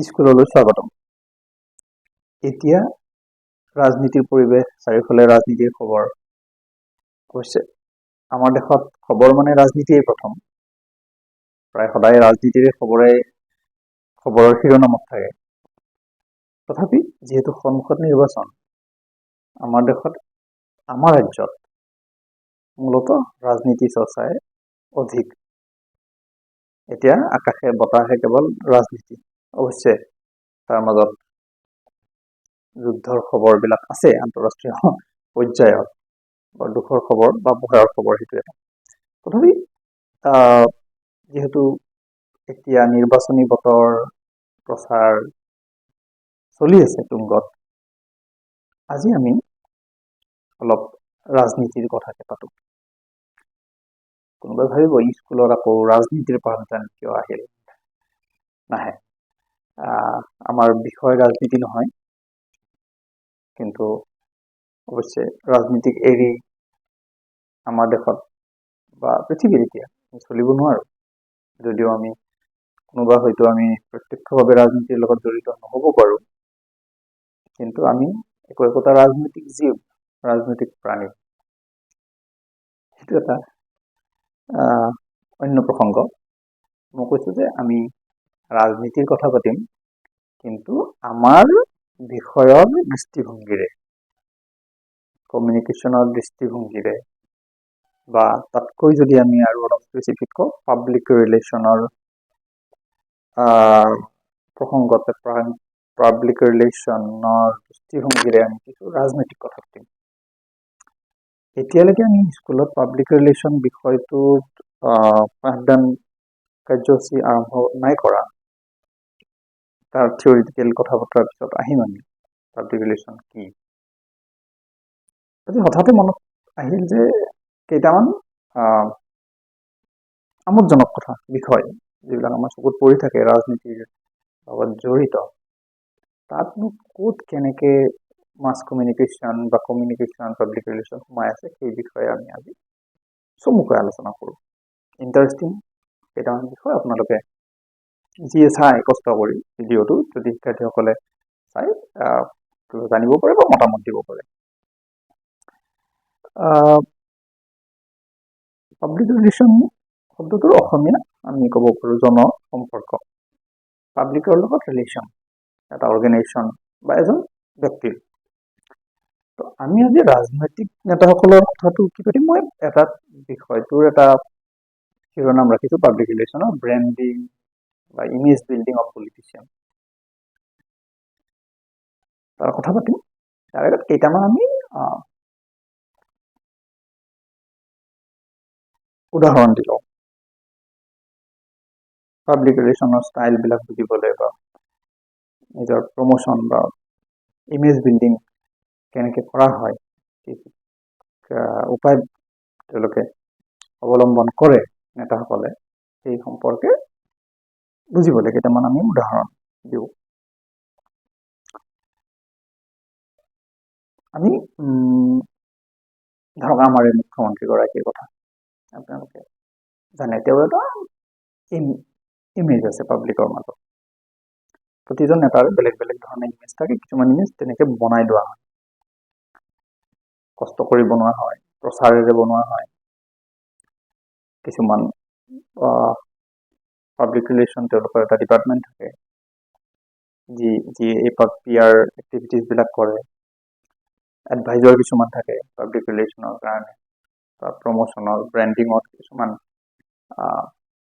স্কুললৈ স্বাগতম। এতিয়া ৰাজনীতিৰ পৰিৱেশ, চাৰিওফালে ৰাজনীতিৰ খবৰ। অৱশ্যে আমাৰ দেশত খবৰ মানে ৰাজনীতিয়ে প্ৰথম। প্ৰায় সদায় ৰাজনীতিৰে খবৰৰ শিৰোনামত থাকে। তথাপি যিহেতু সন্মুখত নিৰ্বাচন, আমাৰ দেশত, আমাৰ ৰাজ্যত মূলতঃ ৰাজনীতি চৰ্চাই অধিক। এতিয়া আকাশে বতাহে কেৱল ৰাজনীতি। অৱশ্যে তাৰ মাজত যুদ্ধৰ খবৰবিলাক আছে আন্তঃৰাষ্ট্ৰীয় পৰ্যায়ত, বা দুখৰ খবৰ বা ভয়ৰ খবৰ, সেইটো এটা। তথাপি যিহেতু এতিয়া নিৰ্বাচনী বতৰ, প্ৰচাৰ চলি আছে তুংগত, আজি আমি অলপ ৰাজনীতিৰ কথাকে পাতো। কোনোবাই ভাবিব স্কুলত আকৌ ৰাজনীতিৰ পাঠদান কিয় আহিল? নাহে। আমাৰ বিষয় ৰাজনীতি নহয়, কিন্তু অৱশ্যে ৰাজনীতিক এৰি আমাৰ দেশত বা পৃথিৱীত এতিয়া চলিব নোৱাৰো। যদিও কোনোবা হয়তো আমি প্ৰত্যক্ষভাৱে ৰাজনীতিৰ লগত জড়িত নহব পাৰো, কিন্তু আমি একোটা ৰাজনৈতিক জীৱ, ৰাজনৈতিক প্ৰাণী। সেইটো এটা অন্য প্ৰসংগ। মই কৈছো যে আমি ৰাজনীতিৰ কথা পাতিম, কিন্তু আমাৰ বিষয়ৰ দৃষ্টিভংগীৰে, কমিউনিকেশ্যনৰ দৃষ্টিভংগীৰে, বা তাতকৈ যদি আমি আৰু অলপ স্পেচিফিক কওঁ, পাব্লিক ৰিলেশ্যনৰ প্ৰসংগতে পাব্লিক ৰিলেশ্যনৰ দৃষ্টিভংগীৰে আমি কিছু ৰাজনৈতিক কথা পাতিম। এতিয়ালৈকে আমি স্কুলত পাব্লিক ৰিলেশ্যন বিষয়টোত পাঠদান কাৰ্যসূচী আৰম্ভ নাই কৰা। তাৰ থিয়ৰিটিকেল কথা বতৰাৰ পিছত আহিম আমি পাব্লিক ৰিলেশ্যন কি। আজি হঠাতে মনত আহিল যে কেইটামান আমোদজনক কথা, বিষয় যিবিলাক আমাৰ চকুত পৰি থাকে, ৰাজনীতিৰ লগত জড়িত। তাতনো ক'ত কেনেকে মাছ কমিউনিকেশ্যন বা কমিউনিকেশ্যন, পাব্লিক ৰিলেশ্যন সোমাই আছে, সেই বিষয়ে আমি আজি চমুকৈ আলোচনা কৰোঁ। ইণ্টাৰেষ্টিং কেইটামান বিষয় আপোনালোকে যিয়ে চাই কষ্ট কৰি ভিডিঅ'টো, যদি শিক্ষাৰ্থীসকলে চাই জানিব পাৰে বা মতামত দিব পাৰে। পাব্লিক ৰিলেশ্যন শব্দটোৰ অসমীয়া আমি ক'ব পাৰোঁ জনসম্পৰ্ক। পাব্লিকৰ লগত ৰিলেশ্যন, এটা অৰ্গেনাইজেশ্যন বা এজন ব্যক্তিৰ। তো আমি আজি ৰাজনৈতিক নেতাসকলৰ কথাটো কি পাতিম? মই এটা বিষয়টোৰ এটা শিৰোনাম ৰাখিছোঁ, পাব্লিক ৰিলেশ্যনৰ ব্ৰেণ্ডিং বা ইমেজ বিল্ডিং অফ পলিটিচিয়ান। তাৰ কথা পাতিম। তাৰ আগত কেইটামান আমি উদাহৰণ দি লওঁ। পাব্লিক ৰিলেশ্যনৰ ষ্টাইলবিলাক বুজিবলৈ বা নিজৰ প্ৰমোশ্যন বা ইমেজ বিল্ডিং কেনেকৈ কৰা হয়, উপায় তেওঁলোকে অৱলম্বন কৰে নেতাসকলে, সেই সম্পৰ্কে বুজিবলৈ কেইটামান আমি উদাহৰণ দিওঁ। আমি ধৰক আমাৰ এই মুখ্যমন্ত্ৰীগৰাকীৰ কথা আপোনালোকে জানে। তেওঁৰ এটা ইমেজ আছে পাব্লিকৰ মাজত। প্ৰতিজন নেতাৰে বেলেগ বেলেগ ধৰণৰ ইমেজ থাকে। কিছুমান ইমেজ তেনেকে বনাই লোৱা হয়, কষ্ট কৰি বনোৱা হয়, প্ৰচাৰেৰে বনোৱা হয়। কিছুমান পাব্লিক ৰিলেশ্যন তেওঁলোকৰ এটা ডিপাৰ্টমেণ্ট থাকে, যি এই PR এক্টিভিটিজবিলাক কৰে। এডভাইজৰ কিছুমান থাকে পাব্লিক ৰিলেশ্যনৰ কাৰণে, বা প্ৰমোশ্যনৰ, ব্ৰেণ্ডিঙত কিছুমান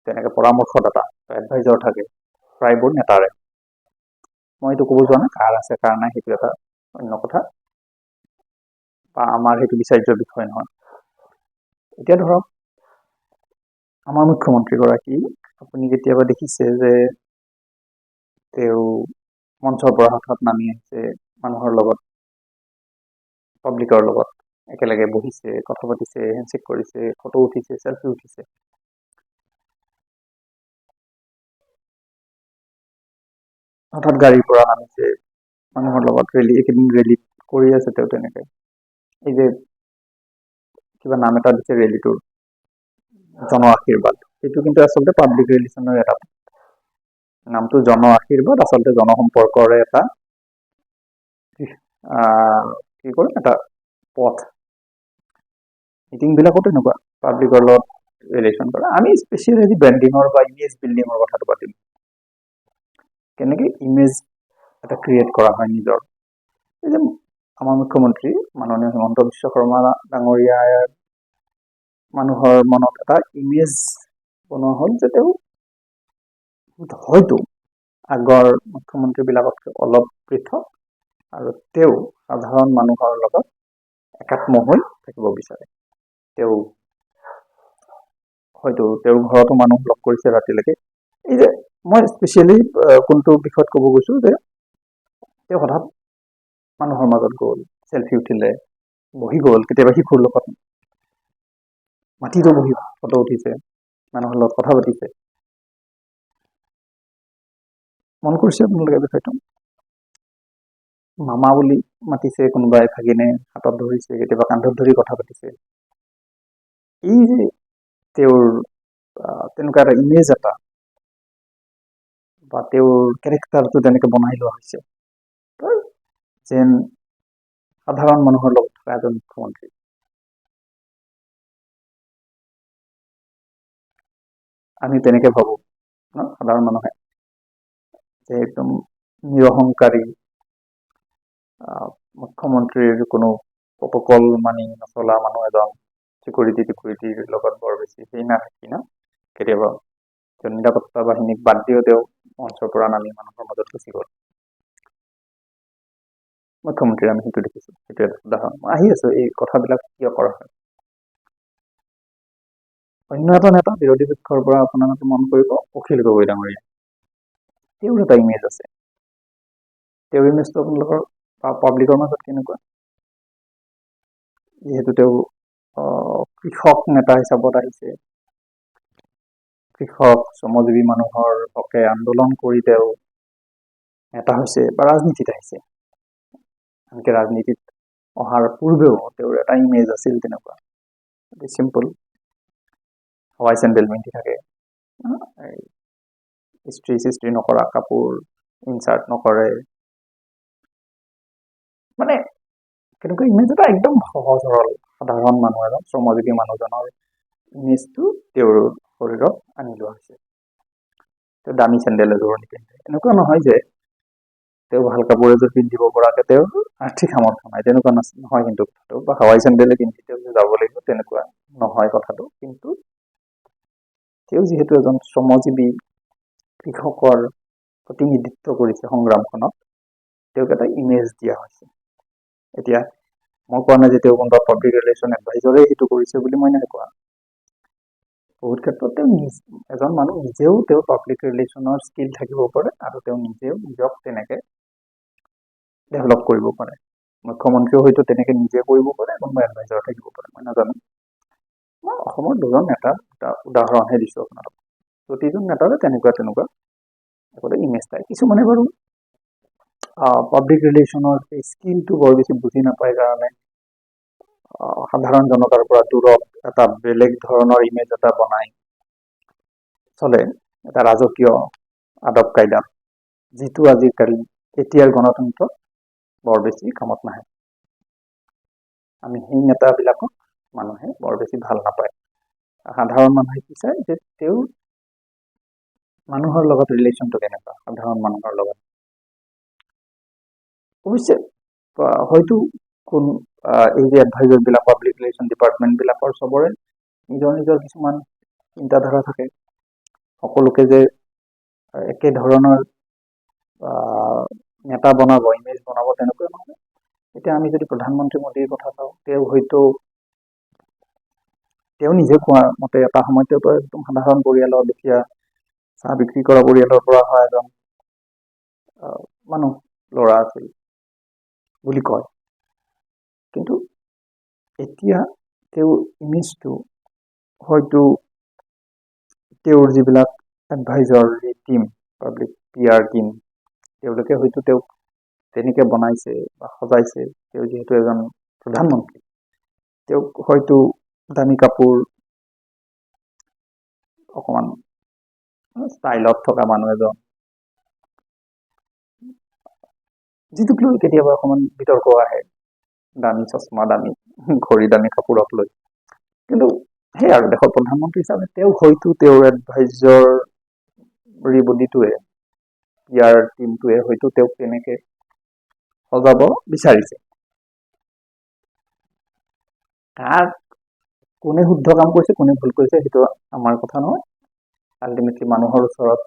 তেনেকৈ পৰামৰ্শদাতা বা এডভাইজৰ থাকে, প্ৰায়বোৰ নেতাৰে। মই এইটো ক'ব যোৱা নাই কাৰ আছে কাৰ নাই, সেইটো এটা অন্য কথা, বা আমাৰ সেইটো বিচাৰ্য বিষয় নহয়। এতিয়া ধৰক আমাৰ মুখ্যমন্ত্ৰীগৰাকী, আপুনি কেতিয়াবা দেখিছে যে তেওঁ মঞ্চৰ পৰা হঠাৎ নামি আহিছে, মানুহৰ লগত, পাব্লিকৰ লগত একেলগে বহিছে, কথা পাতিছে, হেণ্ডশ্বেক কৰিছে, ফটো উঠিছে, চেলফি উঠিছে। হঠাৎ গাড়ীৰ পৰা নামিছে, মানুহৰ লগত এইকেইদিন ৰেলী কৰি আছে তেওঁ তেনেকে। এই যে কিবা নাম এটা দিছে ৰেলীটোৰ, জন আশীৰ্বাদ, সেইটো কিন্তু আচলতে পাব্লিক ৰিলেশ্যনৰ এটা নামটো জন আশীৰ্বাদ, আচলতে জনসম্পৰ্কৰে এটা কি কৰে এটা পথ। মিটিংবিলাকতো এনেকুৱা পাব্লিকৰ লগত ৰিলেশ্যন কৰা। আমি স্পেচিয়েলি ব্ৰেণ্ডিঙৰ বা ইমেজ বিল্ডিঙৰ কথাটো পাতিম। কেনেকৈ ইমেজ এটা ক্ৰিয়েট কৰা হয় নিজৰ। এই যে আমাৰ মুখ্যমন্ত্ৰী মাননীয় হিমন্ত বিশ্ব শৰ্মা ডাঙৰীয়াৰ মানুহৰ মনত এটা ইমেজ বনোৱা হ'ল যে তেওঁ হয়তো আগৰ মুখ্যমন্ত্ৰীবিলাকতকৈ অলপ পৃথক আৰু তেওঁ সাধাৰণ মানুহৰ লগত একাত্ম হৈ থাকিব বিচাৰে। তেওঁ হয়তো তেওঁৰ ঘৰতো মানুহ লগ কৰিছে ৰাতিলৈকে। এই যে মই স্পেচিয়েলি কোনটো বিষয়ত ক'ব গৈছোঁ যে তেওঁ হঠাৎ মানুহৰ মাজত গ'ল, চেলফি উঠিলে, বহি গ'ল, কেতিয়াবা শিশুৰ লগত মাটিতো বহি ফটো উঠিছে, মানুহৰ লগত কথা পাতিছে। মন কৰিছে আপোনালোকে বিষয়টো? মামা বুলি মাতিছে, কোনোবাই ভাগিনে হাতত ধৰিছে, কেতিয়াবা কান্ধত ধৰি কথা পাতিছে। এই যে তেওঁৰ তেনেকুৱা এটা ইমেজ এটা বা তেওঁৰ কেৰেক্টাৰটো তেনেকৈ বনাই লোৱা হৈছে যেন সাধাৰণ মানুহৰ লগত থকা এজন মুখ্যমন্ত্ৰী। আমি তেনেকে ভাবো ন, সাধাৰণ মানুহে, যে একদম নিৰহংকাৰী মুখ্যমন্ত্ৰীৰ কোনো প্ৰটকল মানি নচলা মানুহ এজন, টিকুৰিটিৰ লগত বৰ বেছি সেই নাথাকি ন, কেতিয়াবা নিৰাপত্তা বাহিনীক বাদ দিও তেওঁ মঞ্চৰ পৰা নামি মানুহৰ মাজত গুচি গ'ল। মুখ্যমন্ত্ৰীৰ আমি সেইটো দেখিছো, সেইটো এটা উদাহৰণ। আহি আছো এই কথাবিলাক কিয় কৰা হয়। অন্য এটা নেতা বিৰোধী পক্ষৰ পৰা আপোনালোকে মন কৰিব, অখিল গগৈ ডাঙৰীয়া। তেওঁৰ এটা ইমেজ আছে। তেওঁৰ ইমেজটো আপোনালোকৰ পাব্লিকৰ মাজত কেনেকুৱা? যিহেতু তেওঁ কৃষক নেতা হিচাপত আহিছে, কৃষক শ্ৰমজীৱী মানুহৰ হকে আন্দোলন কৰি তেওঁ নেতা হৈছে বা ৰাজনীতিত আহিছে। আনকি ৰাজনীতিত অহাৰ পূৰ্বেও তেওঁৰ এটা ইমেজ আছিল তেনেকুৱা, চিম্পল, হাৱাই চেণ্ডেল পিন্ধি থাকে, ইস্ত্ৰি নকৰা কাপোৰ, ইনচাৰ্ট নকৰে, মানে কেনেকুৱা ইমেজ এটা একদম সহজ সৰল সাধাৰণ মানুহ এজন, শ্ৰমজীৱী মানুহজনৰ ইমেজটো তেওঁৰ শৰীৰত আনি লোৱা হৈছে। তেওঁ দামী চেণ্ডেল এযোৰ নিপিন্ধে, এনেকুৱা নহয় যে তেওঁ ভাল কাপোৰ এযোৰ পিন্ধিব পৰাকে তেওঁৰ আৰ্থিক সামৰ্থ্য নাই, তেনেকুৱা নহয় কিন্তু কথাটো, বা হাৱাই চেণ্ডেলে পিন্ধি তেওঁ যাব লাগিব তেনেকুৱা নহয় কথাটো। কিন্তু তেওঁ যিহেতু এজন শ্ৰমজীৱী কৃষকৰ প্ৰতিনিধিত্ব কৰিছে সংগ্ৰামখনত, তেওঁক এটা ইমেজ দিয়া হৈছে। এতিয়া মই কোৱা নাই যে তেওঁ কোনোবা পাব্লিক ৰিলেশ্যন এডভাইজৰে সেইটো কৰিছে বুলি, মই নাই কোৱা। বহুত ক্ষেত্ৰত তেওঁ এজন মানুহ নিজেও তেওঁ পাব্লিক ৰিলেশ্যনৰ স্কিল থাকিব পাৰে আৰু তেওঁ নিজেও নিজক তেনেকে ডেভেলপ কৰিব পাৰে। মুখ্যমন্ত্ৰীও হয়তো তেনেকে নিজে কৰিব পাৰে, কোনোবা এডভাইজাৰ থাকিব পাৰে, মই নাজানো। মই অসমৰ দুজন নেতাৰ এটা উদাহৰণহে দিছো আপোনালোকক। প্ৰতিজন নেতাৰে তেনেকুৱা আগতে ইমেজ থাকে। কিছুমানে বাৰু পাব্লিক ৰিলেশ্যনৰ এই স্কিলটো বৰ বেছি বুজি নাপায় কাৰণে সাধাৰণ জনতাৰ পৰা দূৰত এটা বেলেগ ধৰণৰ ইমেজ এটা বনাই চলে, এটা ৰাজকীয় আদব কাইদা, যিটো আজিকালি এতিয়াৰ গণতন্ত্ৰত বৰ বেছি কামত নাহে। আমি সেই নেতাবিলাকক মানুহে বৰ বেছি ভাল নাপায়। সাধাৰণ মানুহে কি চায় যে তেওঁ মানুহৰ লগত ৰিলেশ্যনটো কেনেকুৱা, সাধাৰণ মানুহৰ লগত। অৱশ্যে হয়তো কোন এই যে এডভাইজাৰ বিলাক, পাব্লিক ৰিলেশ্যন ডিপাৰ্টমেণ্ট বিলাকৰ চবৰে নিজৰ নিজৰ কিছুমান চিন্তাধাৰা থাকে। সকলোকে যে একে ধৰণৰ নেতা বনাব, ইমেজ বনাব, তেনেকুৱা নহয়। এতিয়া আমি যদি প্ৰধানমন্ত্ৰী মোদীৰ কথা চাওঁ, তেওঁ হয়তো তেওঁ নিজে কোৱা মতে এটা সময়ত তেওঁতো একদম সাধাৰণ পৰিয়ালৰ দুখীয়া চাহ বিক্ৰী কৰা পৰিয়ালৰ পৰা অহা এজন মানুহ, ল'ৰা আছিল বুলি কয়। কিন্তু এতিয়া তেওঁৰ ইমেজটো হয়তো তেওঁৰ যিবিলাক adviser team, public PR team, তেওঁলোকে হয়তো তেওঁক তেনেকে বনাইছে বা সজাইছে। তেওঁ যিহেতু এজন প্ৰধানমন্ত্ৰী, তেওঁক হয়তো দামী কাপোৰ, অকমান ষ্টাইলত থকা মানুহ এজন, যিটোক লৈ কেতিয়াবা অকণমান বিতৰ্ক আহে, দামী চশমা, দামী ঘড়ী, দামী কাপোৰক লৈ। কিন্তু সেই আৰু দেশৰ প্ৰধানমন্ত্ৰী হিচাপে তেওঁ হয়তো তেওঁৰ এডভাইজৰী বডিটোৱে, ইয়াৰ টিমটোৱে হয়তো তেওঁক তেনেকে সজাব বিচাৰিছে। কাৰ কোনে শুদ্ধ কাম কৰিছে, কোনে ভুল কৰিছে, সেইটো আমাৰ কথা নহয়। আল্টিমেটলি মানুহৰ ওচৰত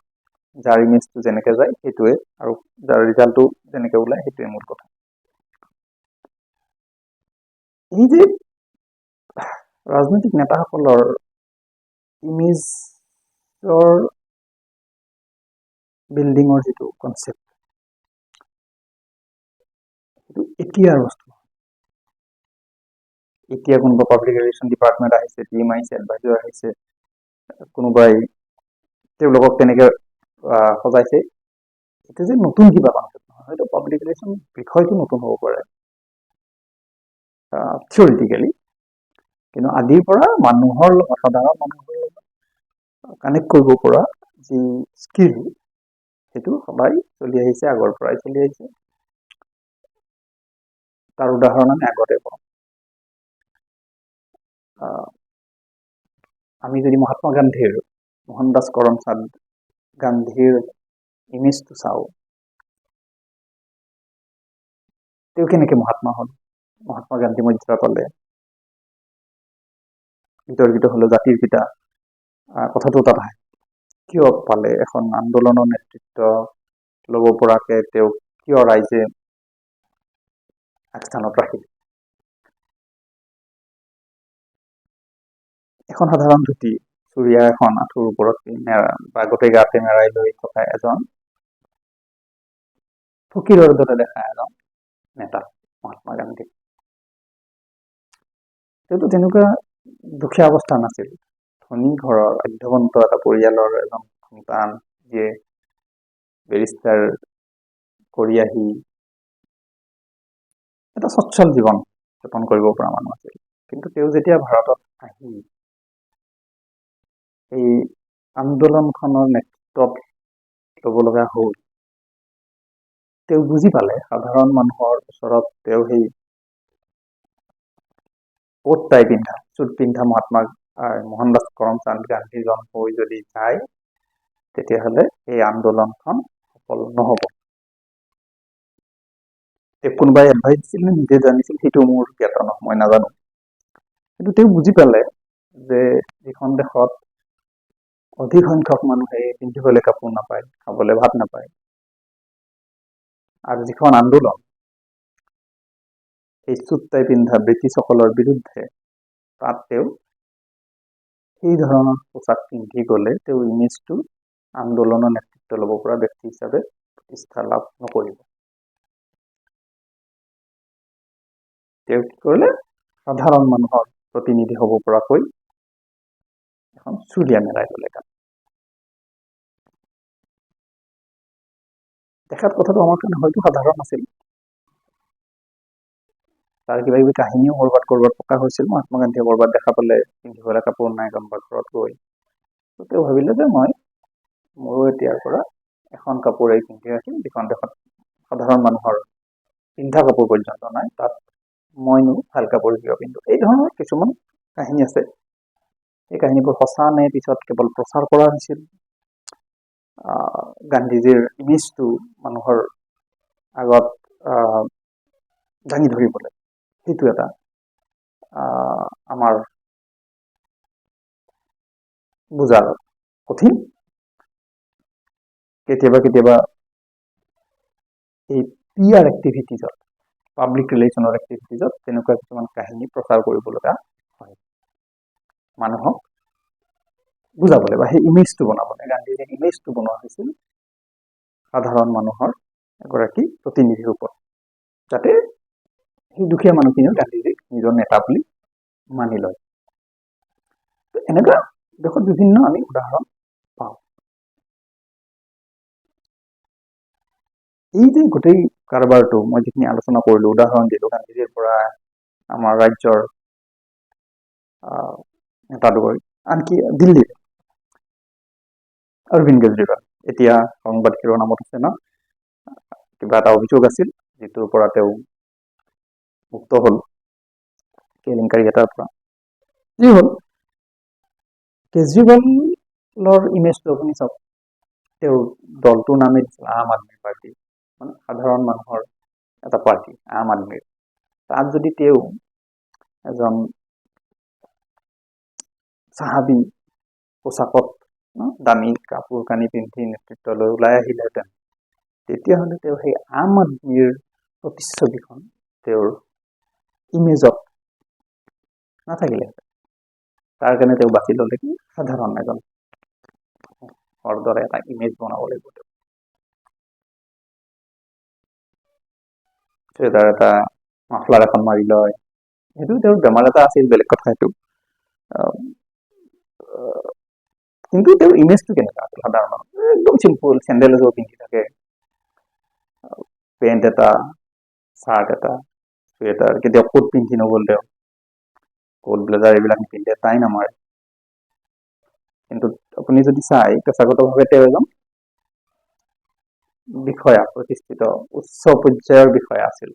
যাৰ ইমেজটো যেনেকে যায় সেইটোৱে, আৰু যাৰ ৰিজাল্টটো যেনেকে ওলায় সেইটোৱে মূল কথা। এই যে ৰাজনৈতিক নেতাসকলৰ ইমেজৰ বিল্ডিঙৰ যিটো কনচেপ্ট, সেইটো এতিয়াৰ বস্তু। এতিয়া কোনোবা পাব্লিক ৰিলেশ্যন ডিপাৰ্টমেণ্ট আহিছে, টিম আহিছে, এডভাইজাৰ আহিছে, কোনোবাই তেওঁলোকক তেনেকে সজাইছে, এইটো যে নতুন কিবা কনচেপ্ট নহয়। হয়তো পাব্লিক ৰিলেশ্যন বিষয়টো নতুন হ'ব পাৰে থিয়ৰিটিকেলি, কিন্তু আদিৰ পৰা মানুহৰ লগত, সাধাৰণ মানুহৰ লগত কানেক্ট কৰিব পৰা যি স্কিল, সেইটো সদায় চলি আহিছে, আগৰ পৰাই চলি আহিছে। তাৰ উদাহৰণ আমি আগতে পাওঁ। আমি যদি মহাত্মা গান্ধীৰ, মোহনদাস কৰমচাঁদ গান্ধীৰ ইমেজটো চাওঁ, তেওঁ কেনেকে মহাত্মা হ'ল, মহাত্মা গান্ধী মৰ্যাদা পালে, বিতৰ্কিত হলো জাতিৰ পিতা, কথাটো তাত আহে। কিয় পালে? এখন আন্দোলনৰ নেতৃত্ব ল'ব পৰাকে তেওঁক কিয় ৰাইজে আগস্থানত ৰাখিলে? এখন সাধাৰণ ধুতি, চুৰিয়া এখন আঁঠুৰ ওপৰত বা গোটেই গাতে মেৰাই লৈ থকা এজন ফকীৰৰ দৰে দেখা এজন নেতা মহাত্মা গান্ধী। তেওঁতো তেনেকুৱা দুখীয়া অৱস্থা নাছিল, ধনী ঘৰৰ অধ্যৱন্ত এটা পৰিয়ালৰ এজন সন্তান, যিয়ে বেৰিষ্টাৰ কৰি আহি এটা সচ্ছল জীৱন যাপন কৰিব পৰা মানুহ আছিল। কিন্তু তেওঁ যেতিয়া ভাৰতত আহি এই আন্দোলনখনৰ নেতৃত্বত ল'ব লগা হ'ল, তেওঁ বুজি পালে সাধাৰণ মানুহৰ ওচৰত তেওঁ সেই কোট টাই পিন্ধা, চুট পিন্ধা মোহনদাস কৰমচাঁদ গান্ধীজন হৈ যদি যায়, তেতিয়াহ'লে এই আন্দোলনখন সফল নহ'ব। তেওঁক কোনোবাই এডভাইচ দিছিল নে নিজে জানিছিল সেইটো মোৰ জ্ঞাত নহয়, মই নাজানো। কিন্তু তেওঁ বুজি পালে যে যিখন দেশত অধিক সংখ্যক মানুহে পিন্ধিবলৈ কাপোৰ নাপায়, খাবলৈ ভাত নাপায়, আৰু যিখন আন্দোলন এই চুট টাই পিন্ধা ব্ৰিটিছসকলৰ বিৰুদ্ধে, তাত তেওঁ সেই ধৰণৰ পোচাক পিন্ধি গ'লে তেওঁ ইমেজটো আন্দোলনৰ নেতৃত্ব ল'ব পৰা ব্যক্তি হিচাপে প্ৰতিষ্ঠা লাভ নকৰিব। তেওঁ কি কৰিলে? সাধাৰণ মানুহৰ প্ৰতিনিধি হ'ব পৰাকৈ এখন চুৰিয়া মেৰাই ল'লে। দেখাত কথাটো আমাৰ কাৰণে হয়তো সাধাৰণ আছিল, তাৰ কিবা কিবি কাহিনীও কৰবাত প্ৰকাশ হৈছিল। মহাত্মা গান্ধীয়ে কৰবাত দেখা পালে পিন্ধিবলৈ কাপোৰ নাই কাৰোবাৰ ঘৰত গৈ, তেওঁ ভাবিলে যে মোৰো এতিয়াৰ পৰা এখন কাপোৰেই পিন্ধি ৰাখিম, যিখন দেশত সাধাৰণ মানুহৰ পিন্ধা কাপোৰ পৰ্যন্ত নাই, তাত মইনো ভাল কাপোৰ কিয় পিন্ধো? এই ধৰণৰ কিছুমান কাহিনী আছে। এই কাহিনীবোৰ সঁচা নে পিছত কেৱল প্ৰচাৰ কৰা হৈছিল? গান্ধীজীৰ ইমেজটো মানুহৰ আগত দাঙি ধৰিবলৈ, সেইটো এটা আমাৰ বুজা কঠিন। কেতিয়াবা এই PR এক্টিভিটিজত, পাব্লিক ৰিলেশ্যনৰ এক্টিভিটিজত তেনেকুৱা কিছুমান কাহিনী প্ৰচাৰ কৰিব লগা হয়, মানুহক বুজাবলৈ বা সেই ইমেজটো বনাবলৈ। গান্ধীজীৰ ইমেজটো বনোৱা হৈছিল সাধাৰণ মানুহৰ এগৰাকী প্ৰতিনিধিৰ ওপৰত, যাতে সেই দুখীয়া মানুহখিনিও গান্ধীজীক নিজৰ নেতা বুলি মানি লয়। এনেকুৱা দেশত বিভিন্ন আমি উদাহৰণ পাওঁ। এই যে গোটেই কাৰবাৰটো মই যিখিনি আলোচনা কৰিলো, উদাহৰণ দিলো, গান্ধীজীৰ পৰা আমাৰ ৰাজ্যৰ নেতালৈ, আনকি দিল্লীৰ অৰবিন্দ কেজৰিৱাল, এতিয়া সংবাদ শিৰোনামত আছে ন, কিবা এটা অভিযোগ আছিল যিটোৰ পৰা তেওঁ মুক্ত হ'ল কেলেংকাৰী এটাৰ পৰা। যি হ'ল কেজৰিৱালৰ ইমেজটো আপুনি চাওক, তেওঁৰ দলটোৰ নামে আম আদমি পাৰ্টি, মানে সাধাৰণ মানুহৰ এটা পাৰ্টি আম আদমিৰ। তাত যদি তেওঁ এজন চাহাবী পোচাকত দামী কাপোৰ কানি পিন্ধি নেতৃত্বলৈ ওলাই আহিলেহেঁতেন, তেতিয়াহ'লে তেওঁ সেই আম আদমিৰ প্ৰতিচ্ছবিখন তেওঁৰ ইমেজত নাথাকিলেহেঁতেন। তাৰ কাৰণে তেওঁ বাছি ল'লে কি সাধাৰণ এজন দৰে এটা ইমেজ বনাব লাগিব। তাৰ এটা মাফলাৰ এখন মাৰি লয়, সেইটো তেওঁৰ বেমাৰ এটা আছিল, বেলেগ কথা সেইটো। কিন্তু তেওঁৰ ইমেজটো কেনেকুৱা আছিল? সাধাৰণ একদম চিম্পুল, চেণ্ডেল এযোৰ পিন্ধি থাকে, পেণ্ট এটা, চাৰ্ট এটা, চুৱেটাৰ, কেতিয়াও কোট পিন্ধি নগ'ল তেওঁ, কোট ব্লেজাৰ এইবিলাক নিপিন্ধে, টাই নামাৰে। কিন্তু আপুনি যদি চাই পেছাগতভাৱে তেওঁ এজন বিষয়া, প্ৰতিষ্ঠিত উচ্চ পৰ্যায়ৰ বিষয়া আছিল।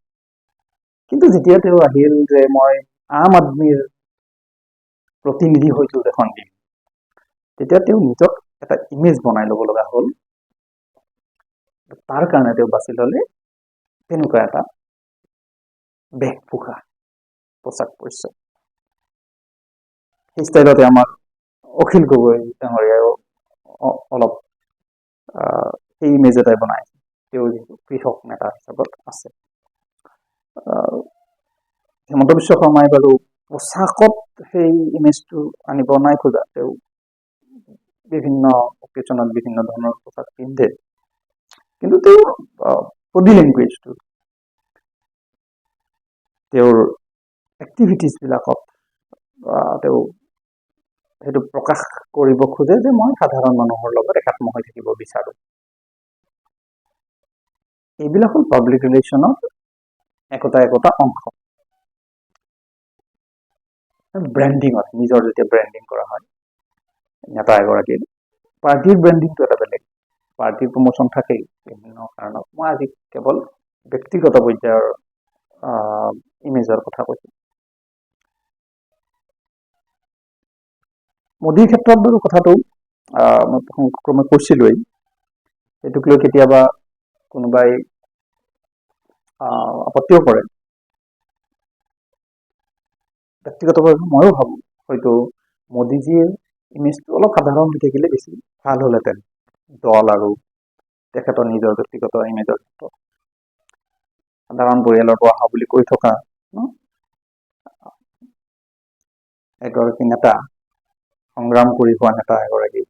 কিন্তু যেতিয়া তেওঁ আহিল যে মই আম আদমিৰ প্ৰতিনিধি হৈছো এখন দিন, তেতিয়া তেওঁ নিজক এটা ইমেজ বনাই ল'ব লগা হ'ল। তাৰ কাৰণে তেওঁ বাছি ল'লে তেনেকুৱা এটা বেশভূষা, পোচাক পৰিচয়। সেই ষ্টাইলতে আমাৰ অখিল গগৈ ডাঙৰীয়াও অলপ সেই ইমেজ এটাই বনাইছে, তেওঁ যিটো কৃষক নেতা হিচাপত আছে। হিমন্ত বিশ্ব শৰ্মাই বাৰু পোচাকত সেই ইমেজটো আনিব নাই খোজা, তেওঁ বিভিন্ন অকেজনত বিভিন্ন ধৰণৰ পোচাক পিন্ধে, কিন্তু তেওঁৰ বডি লেংগুৱেজটো, তেওঁৰ এক্টিভিটিজবিলাকত তেওঁ সেইটো প্ৰকাশ কৰিব খোজে যে মই সাধাৰণ মানুহৰ লগত একাত্ম হৈ থাকিব বিচাৰো। এইবিলাক হ'ল পাব্লিক ৰিলেশ্যনৰ একোটা অংশ। ব্ৰেণ্ডিঙত, নিজৰ যেতিয়া ব্ৰেণ্ডিং কৰা হয় নেতা এগৰাকীৰ, পাৰ্টিৰ ব্ৰেণ্ডিংটো এটা বেলেগ, পাৰ্টিৰ প্ৰমোচন থাকেই বিভিন্ন কাৰণত। মই আজি কেৱল ব্যক্তিগত পৰ্যায়ৰ ইমেজৰ কথা কৈছো। মোদীৰ ক্ষেত্ৰত বাৰু কথাটো মই ক্ৰমে কৈছিলোৱেই, সেইটোক লৈ কেতিয়াবা কোনোবাই আপত্তিও কৰে। ব্যক্তিগতভাৱে ময়ো ভাবোঁ হয়তো মোদীজীৰ ইমেজটো অলপ সাধাৰণ হৈ থাকিলে বেছি ভাল হ'লহেঁতেন দল আৰু তেখেতৰ নিজৰ ব্যক্তিগত ইমেজৰ ক্ষেত্ৰত। সাধাৰণ পৰিয়ালৰ পৰা অহা বুলি কৈ থকা এগৰাকী নেতা, সংগ্ৰাম কৰি হোৱা নেতা এগৰাকী,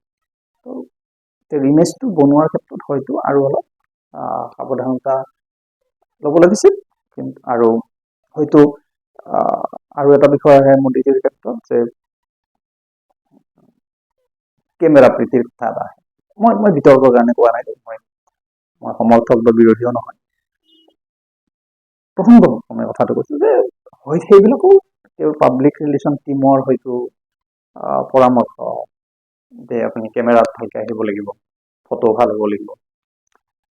তেওঁৰ ইমেজটো বনোৱাৰ ক্ষেত্ৰত হয়তো আৰু অলপ সাৱধানতা ল'ব লাগিছিল। কিন্তু আৰু হয়তো আৰু এটা বিষয় আহে মোদীজীৰ ক্ষেত্ৰত যে কেমেৰা প্ৰীতিৰ কথা এটা আহে। মই বিতৰ্কৰ কাৰণে কোৱা নাই, মই সমৰ্থক বা বিৰোধীও নহয়, প্ৰসংগক্ৰমে কথাটো কৈছো যে হয় সেইবিলাকো তেওঁৰ পাব্লিক ৰিলেশ্যন টিমৰ হয়তো পৰামৰ্শ যে আপুনি কেমেৰাত ভালকে আহিব লাগিব, ফটো ভাল হ'ব লাগিব।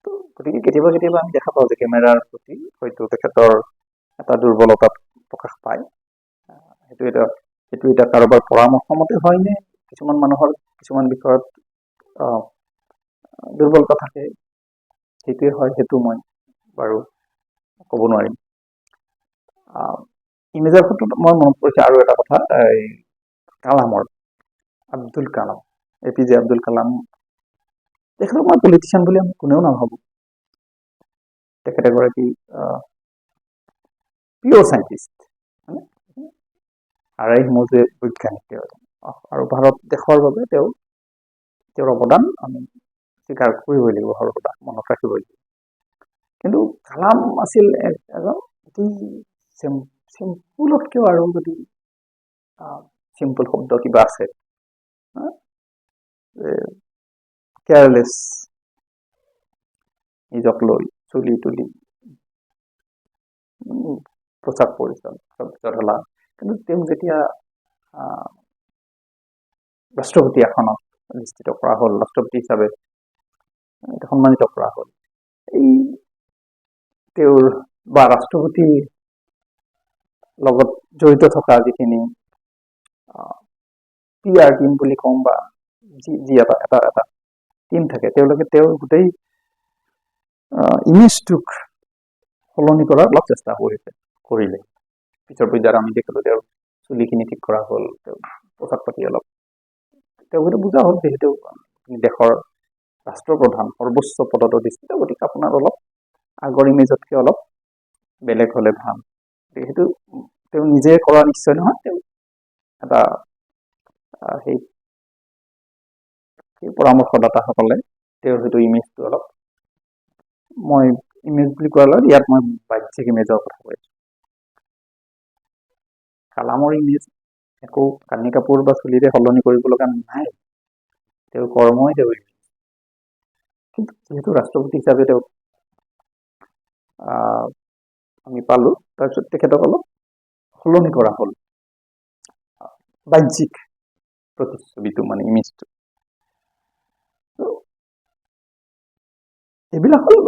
তো গতিকে কেতিয়াবা আমি দেখা পাওঁ যে কেমেৰাৰ প্ৰতি হয়তো তেখেতৰ এটা দুৰ্বলতা প্ৰকাশ পায়। সেইটো এটা কাৰোবাৰ পৰামৰ্শ মতে হয়নে, কিছুমান মানুহৰ কিছুমান বিষয়ত দুৰ্বলতা থাকে, সেইটোৱে হয়, সেইটো মই বাৰু ক'ব নোৱাৰিম। ইমেজৰ ক্ষেত্ৰত মই মনত পৰিছে আৰু এটা কথা, এই কালামৰ, আব্দুল কালাম, APJ আব্দুল কালাম, তেখেতক মই পলিটিচিয়ান বুলি আমি কোনেও নাভাবোঁ। তেখেত এগৰাকী পিয়ৰ চাইণ্টিষ্ট, আৰাই মৌজে বৈজ্ঞানিক তেওঁ, আৰু ভাৰত দেশৰ বাবে তেওঁৰ অৱদান আমি স্বীকাৰ কৰিবই লাগিব, সৰ্বদা মনত ৰাখিবই লাগিব। কিন্তু কালাম আছিল এজন অতি চিম্পুলতকেও আৰু যদি চিম্পুল শব্দ কিবা আছে, কেয়াৰলেছ, নিজক লৈ চুলি তুলি পোচাক পৰিচয় জ্বলা। কিন্তু তেওঁক যেতিয়া ৰাষ্ট্ৰপতি আসনত অধিষ্ঠিত কৰা হ'ল, ৰাষ্ট্ৰপতি হিচাপে সন্মানিত কৰা হ'ল, এই তেওঁৰ বা ৰাষ্ট্ৰপতিৰ লগত জড়িত থকা যিখিনি PR টিম বুলি কম বা যি এটা টিম থাকে, তেওঁলোকে তেওঁৰ গোটেই ইমেজটোক সলনি কৰাৰ অলপ চেষ্টা কৰিলে। পিছৰ পৰ্যায়ত আমি দেখিলো তেওঁৰ চুলিখিনি ঠিক কৰা হ'ল, তেওঁ পোচাক পাতি অলপ তেওঁক বুজা হ'ল, যিহেতু দেশৰ ৰাষ্ট্ৰপ্ৰধান সৰ্বোচ্চ পদত অধিষ্ঠিত, গতিকে আপোনাৰ অলপ আগৰ ইমেজতকৈ অলপ বেলেগ হ'লে ভাল। সেইটো তেওঁ নিজে কৰা নিশ্চয় নহয়, তেওঁ এটা সেই পৰামৰ্শদাতাসকলে তেওঁৰ সেইটো ইমেজটো অলপ, মই ইমেজ বুলি কোৱাৰ লগত ইয়াত মই বাহ্যিক ইমেজৰ কথা কৈ আছো। কালামৰ ইমেজ একো কানি কাপোৰ বা চুলিৰে সলনি কৰিব লগা নাই, তেওঁৰ কৰ্মই তেওঁৰ ইমেজ। কিন্তু যিহেতু ৰাষ্ট্ৰপতি হিচাপে তেওঁক আমি পালো, তাৰপিছত তেখেতক অলপ সলনি কৰা হ'ল বাহ্যিক প্ৰতিচ্ছবিটো, মানে ইমেজটো। এইবিলাক হ'ল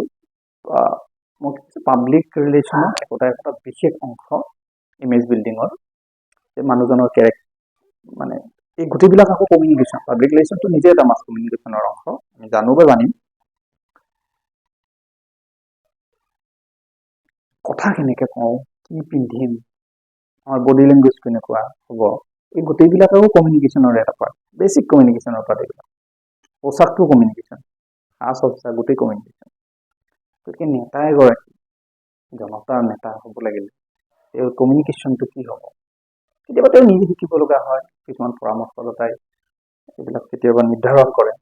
পাব্লিক ৰিলেশ্যনৰ এটা বিশেষ অংশ ইমেজ বিল্ডিঙৰ, যে মানুহজনৰ মানে এই গোটেইবিলাক আকৌ কমিউনিকেশ্যন, পাব্লিক ৰিলেশ্যনটো নিজে এটা মাছ কমিউনিকেশ্যনৰ অংশ, আমি জানো বা জানিম। কথা কেনেকে কওঁ, কি পিন্ধিম, আমাৰ বডি লেংগুৱেজ কেনেকুৱা হ'ব, এই গোটেইবিলাক আকৌ কমিউনিকেশ্যনৰ এটা পাৰ্ট, বেচিক কমিউনিকেশ্যনৰ পাৰ্ট এইবিলাক। পোচাকটো কমিউনিকেশ্যন, সাজ সজ্জা গোটেই কমিউনিকেশ্যন। গতিকে নেতা এগৰাকী, জনতাৰ নেতা হ'ব লাগিলে তেওঁৰ কমিউনিকেশ্যনটো কি হ'ব, কেতিয়াবা তেওঁ নিজে শিকিব লগা হয়, কিছুমান পৰামৰ্শদাতাই এইবিলাক কেতিয়াবা নিৰ্ধাৰণ কৰে,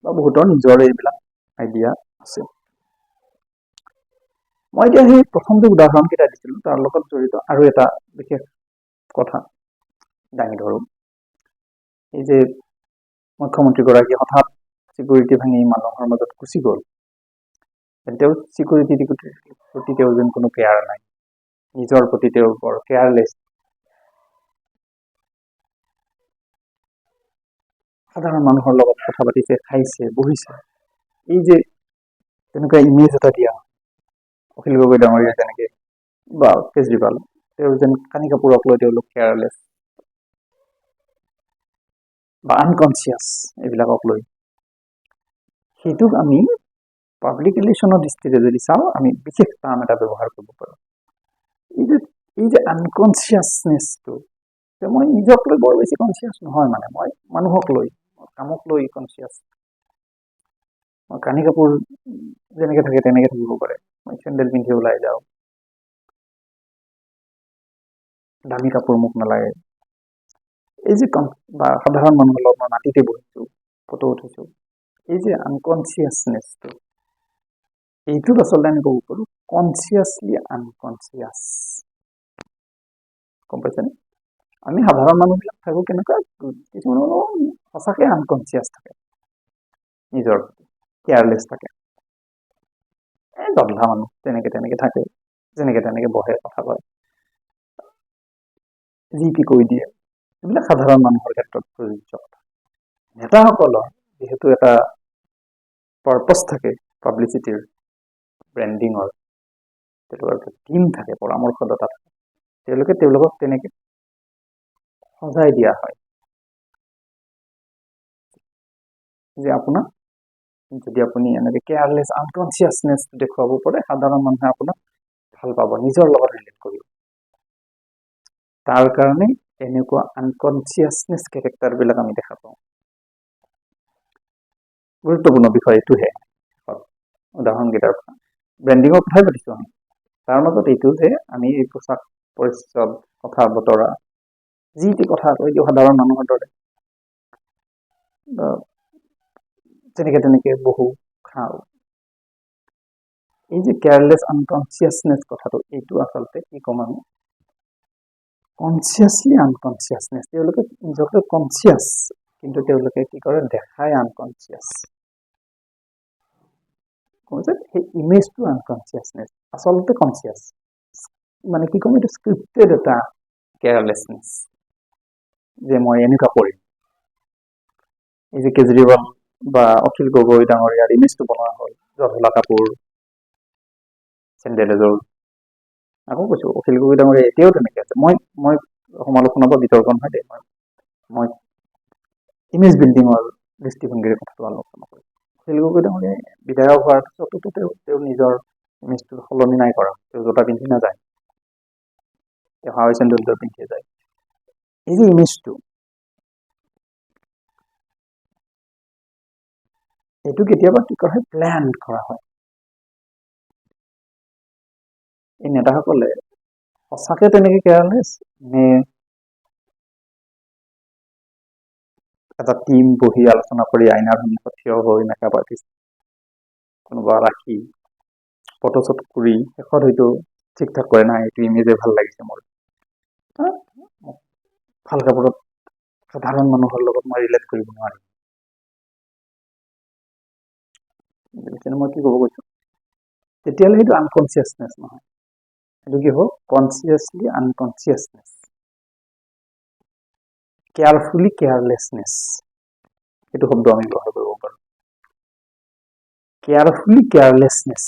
বা বহুতৰ নিজৰ এইবিলাক আইডিয়া আছে। মই এতিয়া সেই প্ৰথমটো উদাহৰণ কেইটা দিছিলোঁ, তাৰ লগত জড়িত আৰু এটা বিশেষ কথা দাঙি ধৰোঁ। এই যে মুখ্যমন্ত্ৰীগৰাকী হঠাৎ চিকিউৰিটি ভাঙি মানুহৰ মাজত গুচি গ'ল, তেওঁৰ চিকিউৰিটিৰ প্ৰতি তেওঁৰ যেন কোনো কেয়াৰ নাই, নিজৰ প্ৰতি তেওঁৰ বৰ কেয়াৰলেছ। সাধাৰণ মানুহৰ লগত কথা পাতিছে, খাইছে, বহিছে, এই যে তেনেকুৱা ইমেজ এটা দিয়া অখিল গগৈ ডাঙৰীয়া যেনেকে বা কেজৰিৱাল, তেওঁ যেন কানি কাপোৰক লৈ তেওঁলোক কেয়াৰলেছ বা আনকনচিয়াছ এইবিলাকক লৈ, সেইটোক আমি পাব্লিক ৰিলেশ্যনৰ দৃষ্টিৰে যদি চাওঁ, আমি বিশেষ টাৰ্ম এটা ব্যৱহাৰ কৰিব পাৰোঁ। এই যে আনকনচিয়াছনেছটো, মই নিজক লৈ বৰ বেছি কনচিয়াছ নহয়, মানে মই মানুহক লৈ, কামক লৈ কনচিয়াছ। মই কানি কাপোৰ যেনেকে থাকে তেনেকে থাকিব পাৰে, মই চেণ্ডেল পিন্ধি ওলাই যাওঁ, দামী কাপোৰ মোক নালাগে, এই যে বা সাধাৰণ মানুহৰ লগত মই মাটিতে বহিছো, ফটো উঠিছো, এই যে আনকনচিয়াছনেছটো, এইটোত আচলতে আমি ক'ব পাৰোঁ কনচিয়াছলি আনকনচিয়াছ। গম পাইছেনে? আমি সাধাৰণ মানুহবিলাক থাকোঁ কেনেকুৱা, কিছুমান সঁচাকে আনকনচিয়াছ থাকে, নিজৰ কেয়াৰলেছ থাকে, গধলা মানুহ তেনেকে থাকে, যেনেকে তেনেকে বহে, কথা কয়, যি কি কৈ দিয়ে, এইবিলাক সাধাৰণ মানুহৰ ক্ষেত্ৰত প্ৰযোজ্য কথা। নেতাসকলৰ যিহেতু এটা পাৰ্পাছ থাকে, পাব্লিচিটিৰ, ব্ৰেণ্ডিঙৰ, তেওঁলোকৰ এটা টিম থাকে, পৰামৰ্শদাতা থাকে, তেওঁলোকক তেনেকে সজাই দিয়া হয় যে আপোনাক, যদি আপুনি এনেকে কেয়াৰলেছ আনকনচিয়াছনেছ দেখুৱাব পাৰে, সাধাৰণ মানুহে আপোনাক ভাল পাব, নিজৰ লগত ৰিলেট কৰিব। তাৰ কাৰণে এনেকুৱা আনকনচিয়াছনেছ কেৰেক্টাৰবিলাক আমি দেখা পাওঁ। গুৰুত্বপূৰ্ণ বিষয় এইটোহে, উদাহৰণকেইটাৰ পৰা ব্ৰেণ্ডিঙৰ কথাই পাতিছোঁ আমি। তাৰ মাজত এইটো যে আমি এই পোচাক পৰিচ্ছদ, কথা বতৰা, যি টি কথা কৈ দিওঁ সাধাৰণ মানুহৰ দৰে, যেনেকে তেনেকে বহু, খাওঁ, এই যে কেয়াৰলেছ আনকনচিয়াছনেছ কথাটো, এইটো আচলতে কি ক'ম আমি, কনচিয়াছলি আনকনচিয়াছনেছ। তেওঁলোকে নিজকে কনচিয়াছ, কিন্তু তেওঁলোকে কি কৰে, দেখাই আনকনচিয়াছ। সেই ইমেজটো আনকনচিয়াছনেছ, আচলতে কনচিয়াছ, মানে কি ক'ম, এইটো স্ক্ৰিপ্টেড এটা কেয়াৰলেছনেছ, যে মই এনেকুৱা কৰিম। এই যে কেজৰিৱাল বা অখিল গগৈ ডাঙৰীয়াৰ ইমেজটো বনোৱা হ'ল, জধলা কাপোৰ, চেণ্ডেল এযোৰ আকৌ কৈছোঁ অখিল গগৈ ডাঙৰীয়া এতিয়াও তেনেকৈ আছে। মই সমালোচনাৰ পৰা বিতৰ্ক নহয় দেই, মই ইমেজ বিল্ডিঙৰ দৃষ্টিভংগীৰে কথাটো আলোচনা কৰিছোঁ। অখিল গগৈ ডাঙৰীয়াই বিধায়ক হোৱাৰ পিছতো তেওঁ নিজৰ ইমেজটো সলনি নাই কৰা। তেওঁ জোতা পিন্ধি নাযায়, তেওঁ হাৱাই চেণ্ডেলযোৰ পিন্ধি যায়। এই যে ইমেজটো, এইটো কেতিয়াবা কি কৰা হয়, প্লেন কৰা হয়। এই নেতাসকলে সঁচাকে তেনেকে কেয়াৰলেছ নে এটা টিম বহি আলোচনা কৰি আইনাৰ সন্মুখত থিয় হৈ মেকআপ আৰ্টিষ্ট কোনোবা ৰাখি ফটোশ্বুট কৰি শেষত হয়তো ঠিক ঠাক কৰে, নাই এইটো ইমেজে ভাল লাগিছে মোৰ, ভাল কাপোৰত সাধাৰণ মানুহৰ লগত মই ৰিলেট কৰিব নোৱাৰিম। মই কি ক'ব গৈছো, তেতিয়াহ'লে সেইটো আনকনচিয়াছনেছ নহয়, সেইটো কি হ'ল কনচিয়াছলি আনকনচিয়াছনেছ, কেয়াৰফুলি কেয়াৰলেছনেছ, সেইটো শব্দ আমি ব্যৱহাৰ কৰিব পাৰোঁ। কেয়াৰফুলি কেয়াৰলেছনেছ,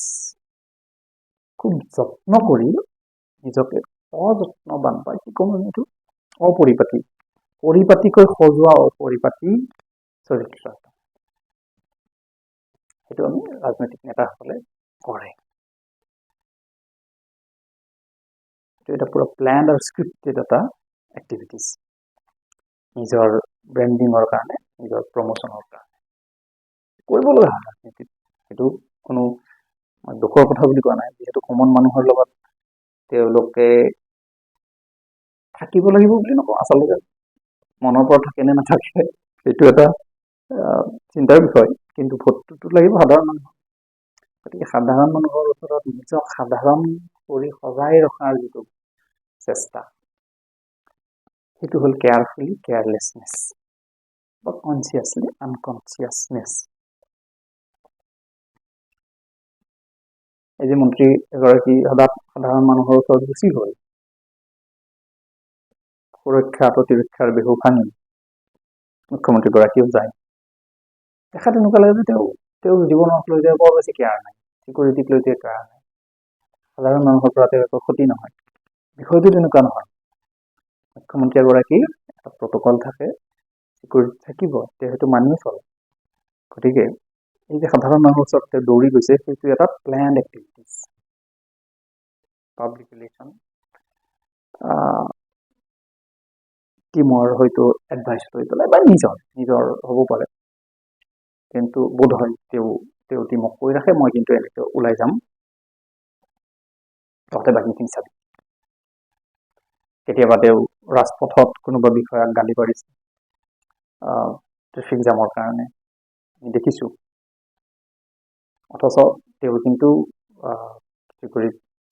খুব যত্ন কৰি নিজকে অযত্নবান বা কি ক'ম এইটো পৰিপাটিকৈ সজোৱা অপৰিপাটি চৰিত্ৰ, সেইটো আমি ৰাজনৈতিক নেতাসকলে কৰে। এইটো এটা পুৰা প্লেন আৰু স্ক্ৰিপ্টেড এটা এক্টিভিটিজ, নিজৰ ব্ৰেণ্ডিঙৰ কাৰণে, নিজৰ প্ৰমোচনৰ কাৰণে কৰিব লগা হয় ৰাজনীতিত। সেইটো কোনো দুখৰ কথা বুলি কোৱা নাই, যিহেতু কমন মানুহৰ লগত তেওঁলোকে থাকিব লাগিব বুলি নকওঁ, আচলতে মনৰ পৰা থাকে নে নাথাকে সেইটো এটা চিন্তাৰ বিষয়, কিন্তু ভোটটোতো লাগিব সাধাৰণ মানুহ। গতিকে সাধাৰণ মানুহৰ ওচৰত নিজক সাধাৰণ কৰি সজাই ৰখাৰ যিটো চেষ্টা, সেইটো হ'ল কেয়াৰফুলি কেয়াৰলেছনেছ বা কনচিয়াছলি আনকনচিয়াছনেছ। এই যে মন্ত্ৰী এগৰাকী সাধাৰণ মানুহৰ ওচৰত গুচি গ'ল, সুৰক্ষা প্ৰতিৰক্ষাৰ বিহু ভাঙি মুখ্যমন্ত্ৰীগৰাকীও যায়, দেখা তেনেকুৱা লাগে যে তেওঁৰ জীৱনক লৈ তেওঁ বৰ বেছি কেয়াৰ নাই, চিকিউৰিটিক লৈ তেওঁ কেয়াৰ নাই, সাধাৰণ মানুহৰ পৰা তেওঁ একো ক্ষতি নহয়। বিষয়টো তেনেকুৱা নহয়। মুখ্যমন্ত্ৰী এগৰাকীৰ এটা প্ৰট'কল থাকে, চিকিউৰিটি থাকিব, তেওঁ সেইটো মানিও চলে। গতিকে এই যে সাধাৰণ মানুহৰ ওচৰত তেওঁ দৌৰি গৈছে, সেইটো এটা প্লেন এক্টিভিটিজ, পাব্লিক ৰিলেশ্যন টিমৰ হয়তো এডভাইচ লৈ পেলাই বা নিজৰ হ'ব পাৰে, কিন্তু বোধ হয় তেওঁ টিমক কৈ ৰাখে মই কিন্তু এনেকৈ ওলাই যাম, তহঁতে বাকীখিনি চাবি। কেতিয়াবা তেওঁ ৰাজপথত কোনোবা বিষয়াক গালি পাৰিছে ট্ৰেফিক জামৰ কাৰণে, আমি দেখিছোঁ, অথচ তেওঁ কিন্তু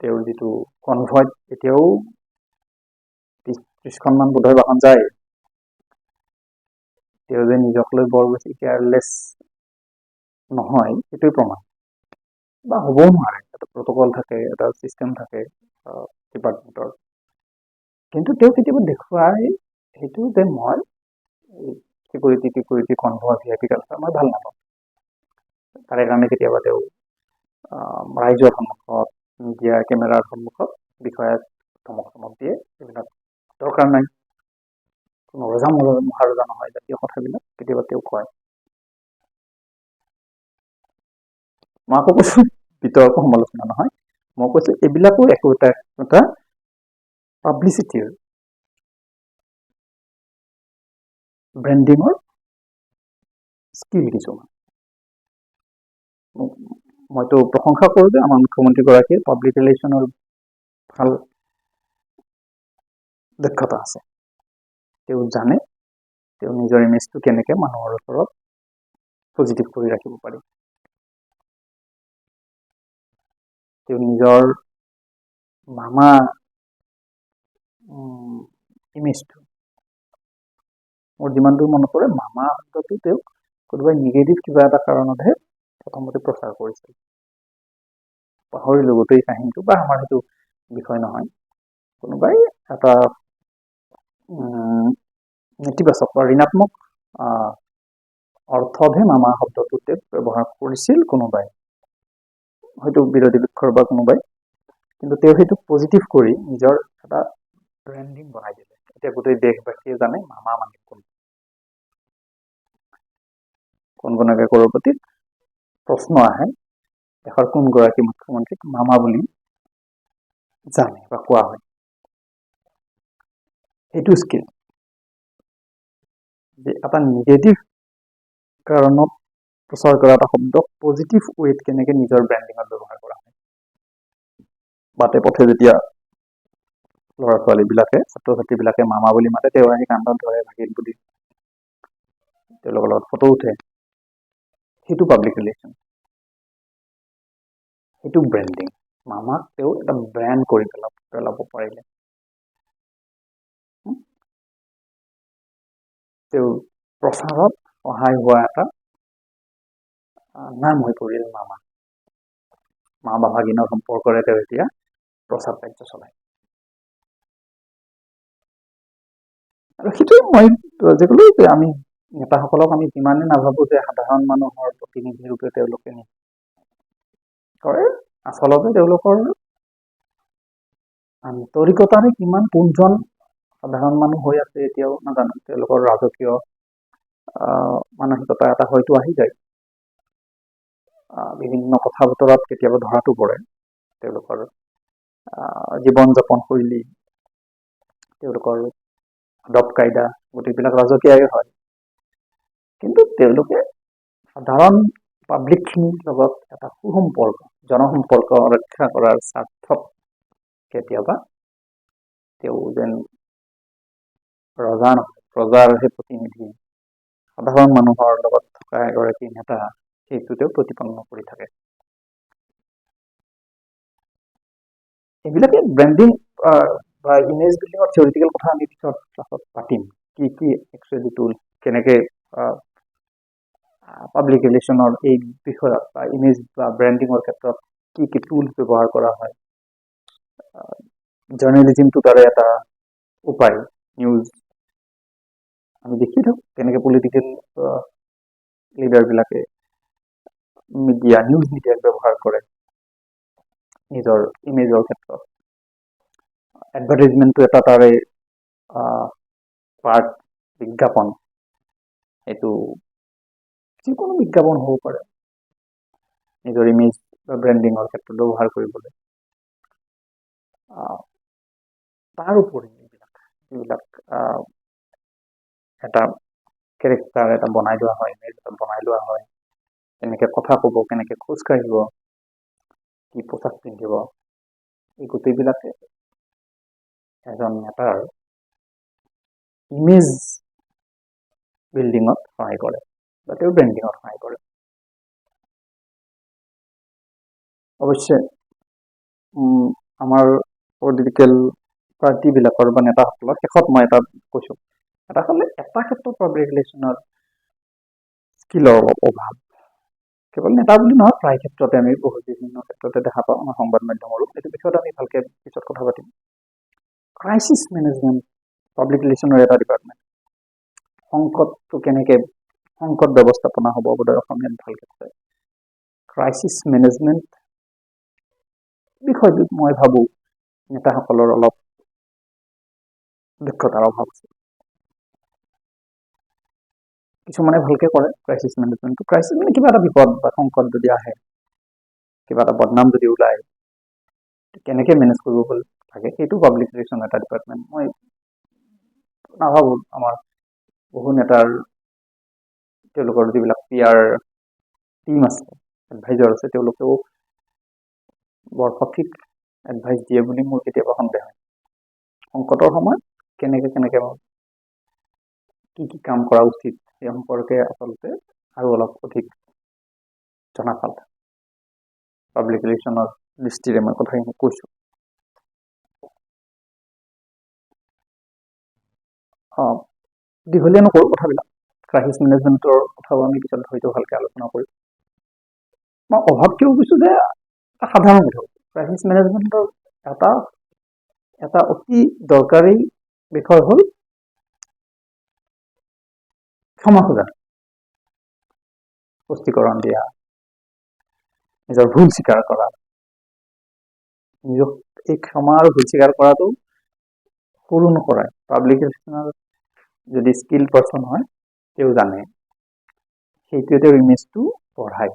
তেওঁৰ যিটো কনভয়ত এতিয়াও 30খনমান বোধহয় বাহন যায়। তেওঁ যে নিজক লৈ বৰ বেছি কেয়াৰলেছ নহয় সেইটোৱে প্ৰমাণ, বা হ'বও নোৱাৰে। এটা প্ৰট'কল থাকে, এটা ছিষ্টেম থাকে ডিপাৰ্টমেণ্টৰ, কিন্তু তেওঁ কেতিয়াবা দেখুৱাই সেইটো যে মই চিকিউৰিটি কনভয় VIP কালচাৰ মই ভাল নাপাওঁ। তাৰে কাৰণে কেতিয়াবা তেওঁ ৰাইজৰ সন্মুখত, মিডিয়া কেমেৰাৰ সন্মুখত বিষয়াক ধমক দিয়ে, এইবিলাক দৰকাৰ নাই, কোনো ৰজা মহাৰজা নহয় জাতীয় কথাবিলাক কেতিয়াবা তেওঁ কয়। মই আকৌ কৈছোঁ বিতৰ্ক সমালোচনা নহয়, মই কৈছোঁ এইবিলাকো একো এটা পাব্লিচিটিৰ ব্ৰেণ্ডিঙৰ স্কিল কিছুমান। মইতো প্ৰশংসা কৰোঁ যে আমাৰ মুখ্যমন্ত্ৰীগৰাকীৰ পাব্লিক ৰিলেশ্যনৰ ভাল দক্ষতা আছে, তেওঁ জানে তেওঁ নিজৰ ইমেজটো কেনেকৈ মানুহৰ ওচৰত পজিটিভ কৰি ৰাখিব পাৰি। তেওঁ নিজৰ মামা ইমেজটো, মোৰ যিমান দূৰ মনত পৰে মামা শব্দটো তেওঁ কোনোবাই নিগেটিভ কিবা এটা কাৰণতহে প্ৰথমতে প্ৰচাৰ কৰিছিল, পাহৰিলোঁ গোটেই কাহিনীটো, বা আমাৰ সেইটো বিষয় নহয়। কোনোবাই এটা নেতিবাচক বা ঋণাত্মক অৰ্থতহে মামা শব্দটোতে ব্যৱহাৰ কৰিছিল কোনোবাই, হয়তো বিৰোধী পক্ষৰ বা কোনোবাই। কিন্তু তেওঁ সেইটো পজিটিভ কৰি নিজৰ এটা ব্ৰেণ্ডিং বনাই দিলে। এতিয়া গোটেই দেশবাসীয়ে জানে মামা মানে কোন। কোনগৰাকী কৰপতিত প্ৰশ্ন আহে দেশৰ কোনগৰাকী মুখ্যমন্ত্ৰীক মামা বুলি জানে বা কোৱা হয়। সেইটো স্কিল যে এটা নিগেটিভ কাৰণত প্ৰচাৰ কৰা এটা শব্দক পজিটিভ ৱেত কেনেকে নিজৰ ব্ৰেণ্ডিঙত ব্যৱহাৰ কৰা হয়। বাটে পথে যেতিয়া ল'ৰা ছোৱালীবিলাকে ছাত্ৰ ছাত্ৰীবিলাকে মামা বুলি মাতে, তেওঁ আহি কান্ধত ধৰে ভাগিন বুলি, তেওঁলোকৰ লগত ফটো উঠে, সেইটো পাব্লিক ৰিলেশ্যন, সেইটো ব্ৰেণ্ডিং। মামাক তেওঁ এটা ব্ৰেণ্ড কৰি পেলাব পাৰিলে। তেওঁ প্ৰচাৰত সহায় হোৱা এটা নাম হৈ পৰিল মামা। মা বা ভাগিনৰ সম্পৰ্কৰে তেওঁ এতিয়া প্ৰচাৰ কাৰ্য চলায়। আৰু সেইটোৱে মই যে ক'লো যে আমি নেতাসকলক আমি যিমানে নাভাবো যে সাধাৰণ মানুহৰ প্ৰতিনিধি ৰূপে তেওঁলোকে কৰে, আচলতে তেওঁলোকৰ আন্তৰিকতাৰে কিমান কোনজন সাধাৰণ মানুহ হৈ আছে এতিয়াও নাজানো। তেওঁলোকৰ ৰাজকীয় মানসিকতা এটা হয়তো আহি যায়। বিভিন্ন কথা বতৰাত কেতিয়াবা ধৰাটো পৰে তেওঁলোকৰ জীৱন যাপন শৈলী, তেওঁলোকৰ আদব কাইদা, গোটেইবিলাক ৰাজকীয় হয়। কিন্তু তেওঁলোকে সাধাৰণ পাব্লিকখিনিৰ লগত এটা সুসম্পৰ্ক, জনসম্পৰ্ক ৰক্ষা কৰাৰ স্বাৰ্থত কেতিয়াবা তেওঁ যেন ৰজা নহয়, প্ৰজাৰহে প্ৰতিনিধি, সাধাৰণ মানুহৰ লগত থকা এগৰাকী নেতা, সেইটো তেওঁ প্ৰতিপন্ন কৰি থাকে। এইবিলাকে ব্ৰেণ্ডিং বা ইমেজ বিল্ডিঙৰ থিয়ৰিটিকেল কথা আমি পিছত ক্লাছত পাতিম। কি একচুৱেলি টুল, কেনেকে পাব্লিক ৰিলেশ্যনৰ এই বিষয়ত বা ইমেজ বা ব্ৰেণ্ডিঙৰ ক্ষেত্ৰত কি টুল ব্যৱহাৰ কৰা হয়। জাৰ্নেলিজিমটো তাৰে এটা উপায়। নিউজ আমি দেখি থাকোঁ কেনেকে পলিটিকেল লিডাৰবিলাকে নিউজ মিডিয়াক ব্যৱহাৰ কৰে নিজৰ ইমেজৰ ক্ষেত্ৰত। এডভাৰটাইজমেণ্টটো এটা তাৰে পাৰ্ট, বিজ্ঞাপন, এইটো যিকোনো বিজ্ঞাপন হ'ব পাৰে নিজৰ ইমেজ বা ব্ৰেণ্ডিঙৰ ক্ষেত্ৰত ব্যৱহাৰ কৰিবলৈ। তাৰ উপৰি এইবিলাক এটা কেৰেক্টাৰ এটা বনাই লোৱা হয়, ইমেজ এটা বনাই লোৱা হয়, কেনেকে কথা ক'ব, কেনেকে খোজ কাঢ়িব, কি পোচাক পিন্ধিব, এই গোটেইবিলাকে এজন নেতাৰ ইমেজ বিল্ডিঙত সহায় কৰে বা তেওঁৰ ব্ৰেণ্ডিঙত সহায় কৰে। অৱশ্যে আমাৰ পলিটিকেল পাৰ্টিবিলাকৰ বা নেতাসকলৰ শেষত মই এটা কৈছোঁ, এটা হ'লে এটা ক্ষেত্ৰত পাব্লিক ৰিলেশ্যনৰ স্কিলৰ অলপ অভাৱ। কেৱল নেতা বুলি নহয়, প্ৰায় ক্ষেত্ৰতে আমি বহুত বিভিন্ন ক্ষেত্ৰতে দেখা পাওঁ আমাৰ সংবাদ মাধ্যমৰো। এইটো বিষয়ত আমি ভালকে পিছত কথা পাতিম। ক্ৰাইচিছ মেনেজমেণ্ট পাব্লিক ৰিলেশ্যনৰ এটা ডিপাৰ্টমেণ্ট। সংকটটো কেনেকে, সংকট ব্যৱস্থাপনা হ'ব বোধহয় অসমীয়াত ভালকে কয় ক্ৰাইচিছ মেনেজমেণ্ট। বিষয়টোত মই ভাবোঁ নেতাসকলৰ অলপ দক্ষতাৰ অভাৱ আছে। কিছুমানে ভালকে কৰে ক্ৰাইচিছ মেনেজমেণ্টটো। ক্ৰাইচিছ মানে কিবা এটা বিপদ বা সংকট যদি আহে, কিবা এটা বদনাম যদি ওলায়, কেনেকে মেনেজ কৰিব লাগে, সেইটো পাব্লিক ৰিলেশ্যন এটা ডিপাৰ্টমেণ্ট। মই নাভাবোঁ আমাৰ বহু নেতাৰ তেওঁলোকৰ যিবিলাক PR টিম আছে, এডভাইজাৰ আছে, তেওঁলোকেও বৰ সঠিক এডভাইচ দিয়ে বুলি মোৰ কেতিয়াবা সন্দেহ হয়। সংকটৰ সময়ত কেনেকে কি কাম কৰা উচিত সেই সম্পৰ্কে আচলতে আৰু অলপ অধিক জনাফাল পাব্লিক ৰিলেশ্যনৰ দৃষ্টিৰে মই কথাখিনি কৈছোঁ। দীঘলীয়া নকৰোঁ কথাবিলাক। ক্ৰাইচিছ মেনেজমেণ্টৰ কথাও আমি পিছত হয়তো ভালকৈ আলোচনা কৰিম। মই অভাৱ কিয় কৈছোঁ যে এটা সাধাৰণ কথা, ক্ৰাইচিছ মেনেজমেণ্টৰ এটা অতি দৰকাৰী বিষয় হ'ল ক্ষমা খোজা, স্পষ্টীকৰণ দিয়া, নিজৰ ভুল স্বীকাৰ কৰা, নিজক এই ক্ষমা আৰু ভুল স্বীকাৰ কৰাটো সৰু নকৰাই। পাব্লিক ৰিলেশ্যনৰ যদি স্কিল পাৰ্চন হয় তেওঁ জানে, সেইটোৱে তেওঁৰ ইমেজটো বঢ়ায়।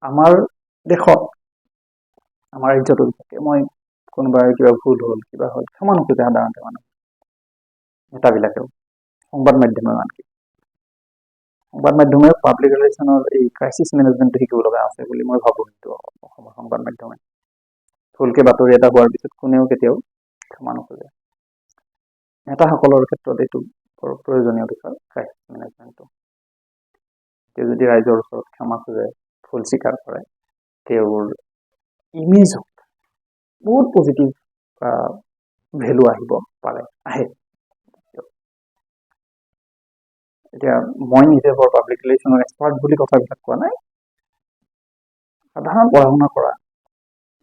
আমাৰ দেশত, আমাৰ ৰাজ্যটো বিশেষকৈ মই কোনোবাই কিবা ভুল হ'ল, কিবা হ'ল, ক্ষমা নোখোজে সাধাৰণতে মানুহ, নেতাবিলাকেও, সংবাদ মাধ্যমে আনকি। সংবাদ মাধ্যমে পাব্লিক ৰিলেশ্যনৰ এই ক্ৰাইচিছ মেনেজমেণ্টটো শিকিব লগা আছে বুলি মই ভাবোঁ। কিন্তু অসমৰ সংবাদ মাধ্যমে ভুলকে বাতৰি এটা হোৱাৰ পিছত কোনেও কেতিয়াও ক্ষমা নোখোজে। নেতাসকলৰ ক্ষেত্ৰত এইটো বৰ প্ৰয়োজনীয় বিষয়, ক্ৰাইচিছ মেনেজমেণ্টটো। তেওঁ যদি ৰাইজৰ ওচৰত ক্ষমা খোজে, ভুল স্বীকাৰ কৰে, তেওঁৰ ইমেজত বহুত পজিটিভ ভেলু আহিব পাৰে, আহে। এতিয়া মই নিজে বৰ পাব্লিক ৰিলেশ্যনৰ এক্সপাৰ্ট বুলি কথাবিলাক কোৱা নাই, সাধাৰণ পঢ়া শুনা কৰা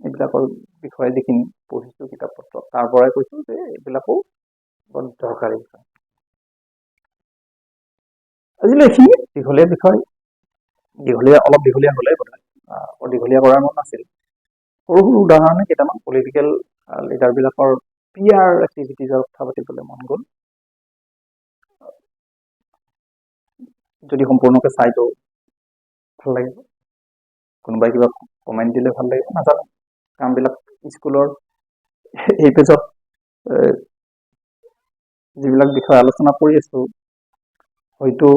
এইবিলাকৰ বিষয়ে যিখিনি পঢ়িছোঁ কিতাপ পত্ৰ, তাৰ পৰাই কৈছোঁ যে এইবিলাকো বৰ দৰকাৰী বিষয়। আজিলৈ এইখিনি দীঘলীয়া বিষয়, অলপ দীঘলীয়া হ'লে বোধহয়, দীঘলীয়া কৰাৰ মন নাছিল। সৰু সৰু উদাহৰণে কেইটামান পলিটিকেল লিডাৰবিলাকৰ PR এক্টিভিটিজৰ কথা পাতিবলৈ মন গ'ল। যদি সম্পূৰ্ণকৈ চাইতো ভাল লাগিব, কোনোবাই কিবা কমেণ্ট দিলে ভাল লাগিব, নাজানো। কামবিলাক স্কুলৰ এই পেজত যিবিলাক বিষয় আলোচনা কৰি আছোঁ, হয়তো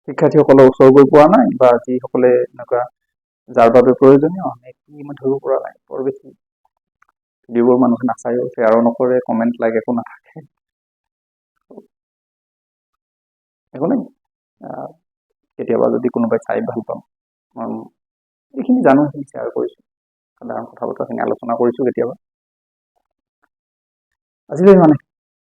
শিক্ষাৰ্থীসকলৰ ওচৰ গৈ পোৱা নাই, বা যিসকলে এনেকুৱা যাৰ বাবে প্ৰয়োজনীয় আমি ধৰিব পৰা নাই। বৰ বেছি ভিডিঅ'বোৰ মানুহে নাচায়ো, শ্বেয়াৰো নকৰে, কমেণ্ট লাইক একো নাথাকে। একো নাই, কেতিয়াবা যদি কোনোবাই চাই ভাল পাম। এইখিনি জানো, সেইখিনি শ্বেয়াৰ কৰিছোঁ, সাধাৰণ কথা বতৰাখিনি আলোচনা কৰিছোঁ কেতিয়াবা। আজিলৈ মানে